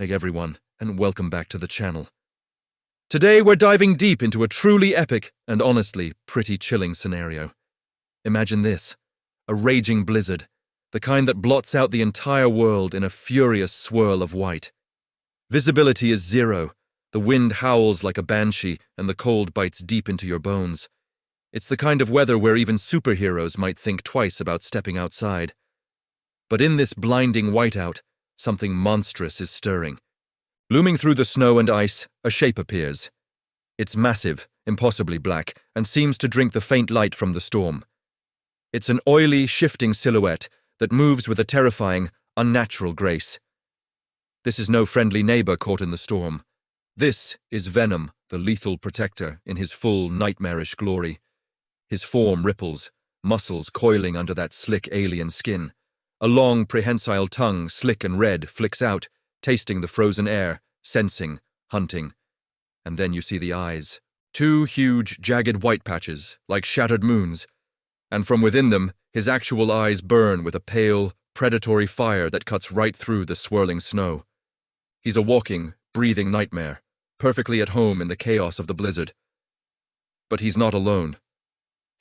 Hey everyone, and welcome back to the channel. Today we're diving deep into a truly epic and honestly pretty chilling scenario. Imagine this, a raging blizzard, the kind that blots out the entire world in a furious swirl of white. Visibility is zero, the wind howls like a banshee and the cold bites deep into your bones. It's the kind of weather where even superheroes might think twice about stepping outside. But in this blinding whiteout, something monstrous is stirring. Looming through the snow and ice, a shape appears. It's massive, impossibly black, and seems to drink the faint light from the storm. It's an oily, shifting silhouette that moves with a terrifying, unnatural grace. This is no friendly neighbor caught in the storm. This is Venom, the lethal protector, in his full, nightmarish glory. His form ripples, muscles coiling under that slick alien skin. A long, prehensile tongue, slick and red, flicks out, tasting the frozen air, sensing, hunting. And then you see the eyes. Two huge, jagged white patches, like shattered moons. And from within them, his actual eyes burn with a pale, predatory fire that cuts right through the swirling snow. He's a walking, breathing nightmare, perfectly at home in the chaos of the blizzard. But he's not alone.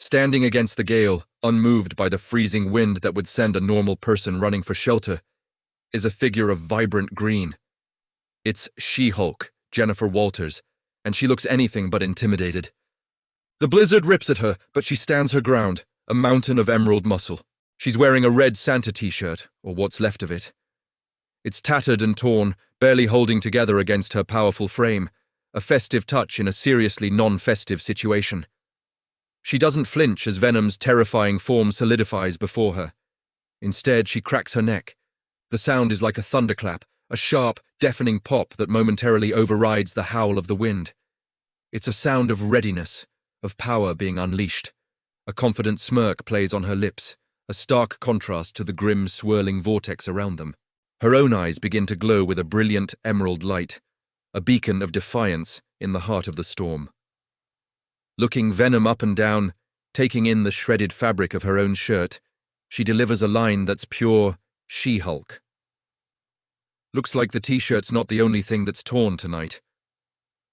Standing against the gale, unmoved by the freezing wind that would send a normal person running for shelter, is a figure of vibrant green. It's She-Hulk, Jennifer Walters, and she looks anything but intimidated. The blizzard rips at her, but she stands her ground, a mountain of emerald muscle. She's wearing a red Santa t-shirt, or what's left of it. It's tattered and torn, barely holding together against her powerful frame, a festive touch in a seriously non-festive situation. She doesn't flinch as Venom's terrifying form solidifies before her. Instead, she cracks her neck. The sound is like a thunderclap, a sharp, deafening pop that momentarily overrides the howl of the wind. It's a sound of readiness, of power being unleashed. A confident smirk plays on her lips, a stark contrast to the grim, swirling vortex around them. Her own eyes begin to glow with a brilliant emerald light, a beacon of defiance in the heart of the storm. Looking Venom up and down, taking in the shredded fabric of her own shirt, she delivers a line that's pure She-Hulk. Looks like the t-shirt's not the only thing that's torn tonight.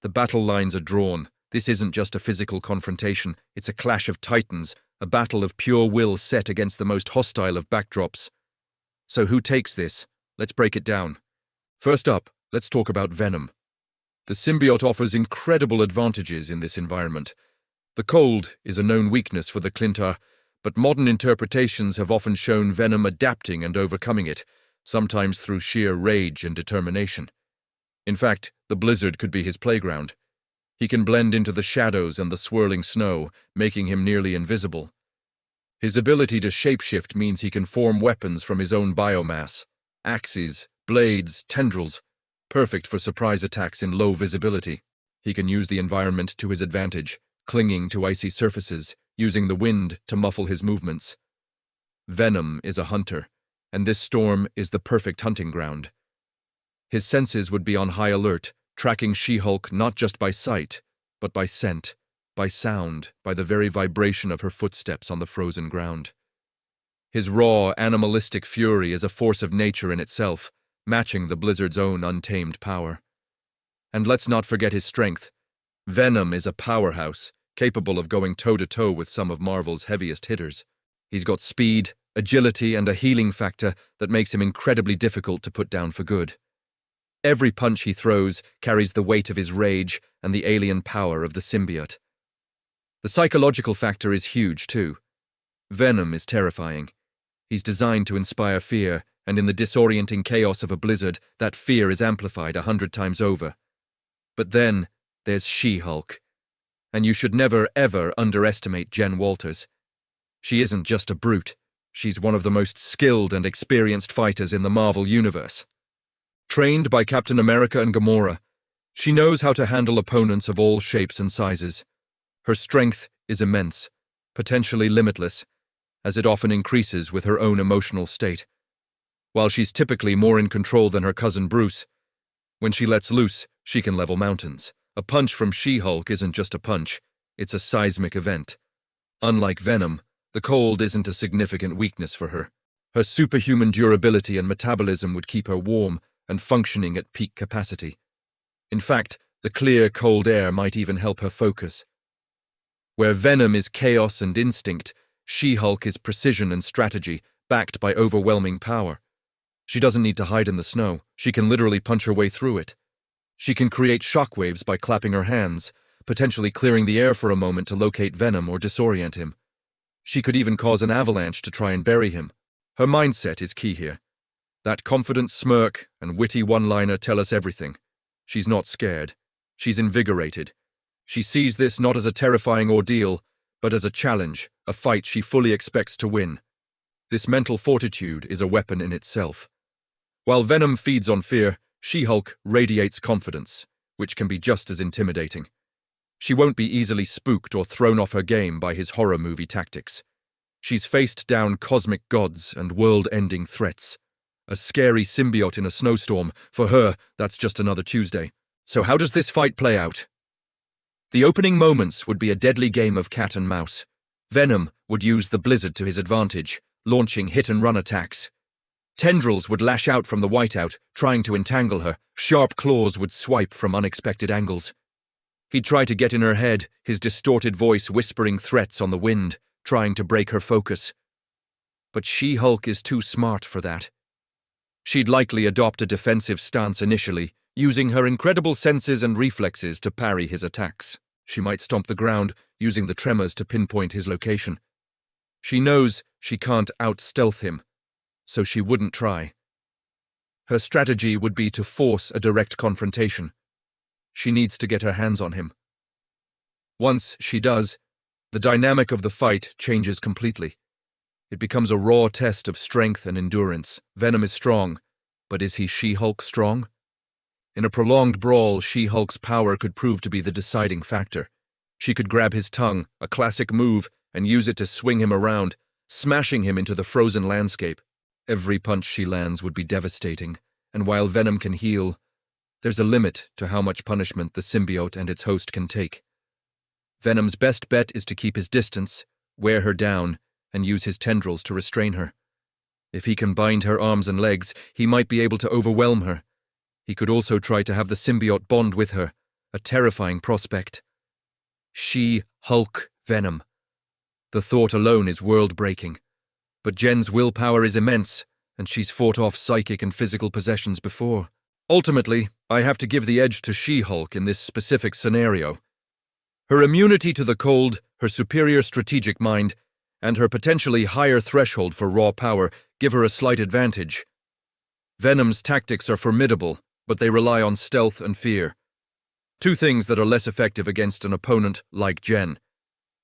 The battle lines are drawn. This isn't just a physical confrontation, it's a clash of titans, a battle of pure will set against the most hostile of backdrops. So who takes this? Let's break it down. First up, let's talk about Venom. The symbiote offers incredible advantages in this environment. The cold is a known weakness for the Clintar, but modern interpretations have often shown Venom adapting and overcoming it, sometimes through sheer rage and determination. In fact, the blizzard could be his playground. He can blend into the shadows and the swirling snow, making him nearly invisible. His ability to shapeshift means he can form weapons from his own biomass. Axes, blades, tendrils, perfect for surprise attacks in low visibility. He can use the environment to his advantage, clinging to icy surfaces, using the wind to muffle his movements. Venom is a hunter, and this storm is the perfect hunting ground. His senses would be on high alert, tracking She-Hulk not just by sight, but by scent, by sound, by the very vibration of her footsteps on the frozen ground. His raw, animalistic fury is a force of nature in itself, matching the blizzard's own untamed power. And let's not forget his strength. Venom is a powerhouse, capable of going toe-to-toe with some of Marvel's heaviest hitters. He's got speed, agility, and a healing factor that makes him incredibly difficult to put down for good. Every punch he throws carries the weight of his rage and the alien power of the symbiote. The psychological factor is huge, too. Venom is terrifying. He's designed to inspire fear, and in the disorienting chaos of a blizzard, that fear is amplified 100 times over. But then, there's She-Hulk. And you should never, ever underestimate Jen Walters. She isn't just a brute. She's one of the most skilled and experienced fighters in the Marvel Universe. Trained by Captain America and Gamora, she knows how to handle opponents of all shapes and sizes. Her strength is immense, potentially limitless, as it often increases with her own emotional state. While she's typically more in control than her cousin Bruce, when she lets loose, she can level mountains. A punch from She-Hulk isn't just a punch, it's a seismic event. Unlike Venom, the cold isn't a significant weakness for her. Her superhuman durability and metabolism would keep her warm, and functioning at peak capacity. In fact, the clear, cold air might even help her focus. Where Venom is chaos and instinct, She-Hulk is precision and strategy, backed by overwhelming power. She doesn't need to hide in the snow. She can literally punch her way through it. She can create shockwaves by clapping her hands, potentially clearing the air for a moment to locate Venom or disorient him. She could even cause an avalanche to try and bury him. Her mindset is key here. That confident smirk and witty one-liner tell us everything. She's not scared. She's invigorated. She sees this not as a terrifying ordeal, but as a challenge, a fight she fully expects to win. This mental fortitude is a weapon in itself. While Venom feeds on fear, She-Hulk radiates confidence, which can be just as intimidating. She won't be easily spooked or thrown off her game by his horror movie tactics. She's faced down cosmic gods and world-ending threats. A scary symbiote in a snowstorm, for her, that's just another Tuesday. So how does this fight play out? The opening moments would be a deadly game of cat and mouse. Venom would use the blizzard to his advantage, launching hit-and-run attacks. Tendrils would lash out from the whiteout, trying to entangle her. Sharp claws would swipe from unexpected angles. He'd try to get in her head, his distorted voice whispering threats on the wind, trying to break her focus. But She-Hulk is too smart for that. She'd likely adopt a defensive stance initially, using her incredible senses and reflexes to parry his attacks. She might stomp the ground, using the tremors to pinpoint his location. She knows she can't out-stealth him, so she wouldn't try. Her strategy would be to force a direct confrontation. She needs to get her hands on him. Once she does, the dynamic of the fight changes completely. It becomes a raw test of strength and endurance. Venom is strong, but is he She-Hulk strong? In a prolonged brawl, She-Hulk's power could prove to be the deciding factor. She could grab his tongue, a classic move, and use it to swing him around, smashing him into the frozen landscape. Every punch she lands would be devastating, and while Venom can heal, there's a limit to how much punishment the symbiote and its host can take. Venom's best bet is to keep his distance, wear her down, and use his tendrils to restrain her. If he can bind her arms and legs, he might be able to overwhelm her. He could also try to have the symbiote bond with her, a terrifying prospect. She-Hulk Venom. The thought alone is world-breaking. But Jen's willpower is immense, and she's fought off psychic and physical possessions before. Ultimately, I have to give the edge to She-Hulk in this specific scenario. Her immunity to the cold, her superior strategic mind, and her potentially higher threshold for raw power give her a slight advantage. Venom's tactics are formidable, but they rely on stealth and fear. Two things that are less effective against an opponent like Jen.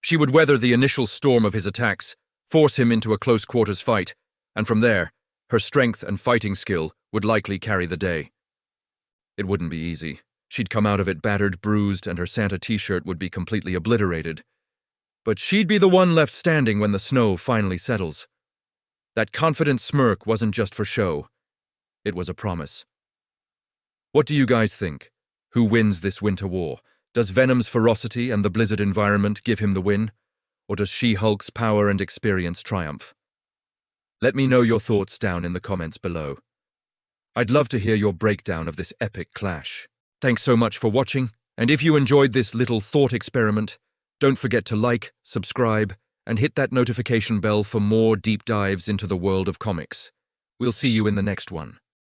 She would weather the initial storm of his attacks, force him into a close-quarters fight, and from there, her strength and fighting skill would likely carry the day. It wouldn't be easy. She'd come out of it battered, bruised, and her Santa t-shirt would be completely obliterated. But she'd be the one left standing when the snow finally settles. That confident smirk wasn't just for show. It was a promise. What do you guys think? Who wins this winter war? Does Venom's ferocity and the blizzard environment give him the win? Or does She-Hulk's power and experience triumph? Let me know your thoughts down in the comments below. I'd love to hear your breakdown of this epic clash. Thanks so much for watching, and if you enjoyed this little thought experiment, don't forget to like, subscribe, and hit that notification bell for more deep dives into the world of comics. We'll see you in the next one.